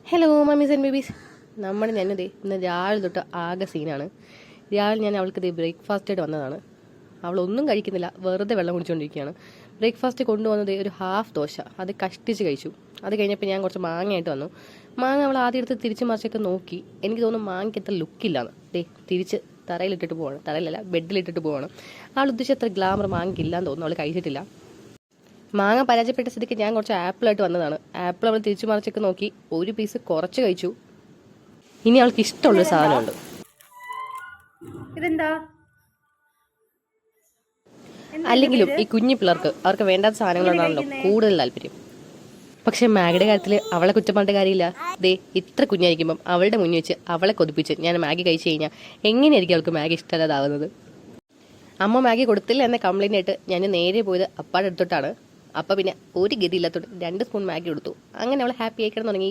Hello mummies and babies. ഞാനിതേ ഇന്ന് രാവിലെ തൊട്ട് ആകെ സീനാണ്. രാവിലെ ഞാൻ അവൾക്ക് ബ്രേക്ക്ഫാസ്റ്റ് ആയിട്ട് വന്നതാണ്. അവളൊന്നും കഴിക്കുന്നില്ല, വെറുതെ വെള്ളം കുടിച്ചുകൊണ്ടിരിക്കുകയാണ്. ബ്രേക്ക്ഫാസ്റ്റ് കൊണ്ടുവന്നത് ഒരു ഹാഫ് ദോശ, അത് കഷ്ടിച്ച് കഴിച്ചു. അത് കഴിഞ്ഞപ്പോൾ ഞാൻ കുറച്ച് മാങ്ങയായിട്ട് വന്നു. മാങ്ങ അവൾ ആദ്യം എടുത്ത് തിരിച്ച് മറിച്ചൊക്കെ നോക്കി. എനിക്ക് തോന്നുന്നു മാങ്ങയ്ക്ക് എത്ര ലുക്കില്ലാന്ന്. തിരിച്ച് തറയിലിട്ടിട്ട് പോവാണ്, തറയിലല്ല ബെഡിലിട്ടിട്ട് പോവാണ്. അവൾ ഉദ്ദേശിച്ച അത്ര ഗ്ലാമർ മാങ്ങയ്ക്കില്ലാന്ന് തോന്നുന്നു. അവൾ കഴിച്ചിട്ടില്ല. മാങ്ങ പരാജയപ്പെട്ട സ്ഥിതിക്ക് ഞാൻ കുറച്ച് ആപ്പിളായിട്ട് വന്നതാണ്. ആപ്പിൾ അവൾ തിരിച്ചു മറിച്ചൊക്കെ നോക്കി, ഒരു പീസ് കുറച്ച് കഴിച്ചു. ഇനി അവൾക്ക് ഇഷ്ടമുള്ളൊരു സാധനമുണ്ട്. ഇതെന്താ? അല്ലെങ്കിലും ഈ കുഞ്ഞു പിള്ളേർക്ക് അവർക്ക് വേണ്ടാത്ത സാധനങ്ങളോടാണല്ലോ കൂടുതൽ താല്പര്യം. പക്ഷെ മാഗിയുടെ കാര്യത്തിൽ അവളെ കുറ്റം പറഞ്ഞിട്ട് കാര്യമില്ല. ഇത്ര കുഞ്ഞായിരിക്കുമ്പം അവളുടെ മുന്നിൽ വെച്ച് അവളെ കൊതിപ്പിച്ച് ഞാൻ മാഗി കഴിച്ചു കഴിഞ്ഞാൽ എങ്ങനെയായിരിക്കും അവൾക്ക് മാഗി ഇഷ്ടമല്ലാതാവുന്നത്? അമ്മ മാഗി കൊടുത്തില്ല എന്ന കംപ്ലൈൻ്റ് ആയിട്ട് ഞാൻ നേരെ പോയത് അപ്പാടെ അടുത്തോട്ടാണ്. അപ്പം പിന്നെ ഒരു ഗതിയില്ലാത്തോട്ട് 2 സ്പൂൺ മാഗി കൊടുത്തു. അങ്ങനെ അവൾ ഹാപ്പി ആയി കിടന്നു തുടങ്ങി.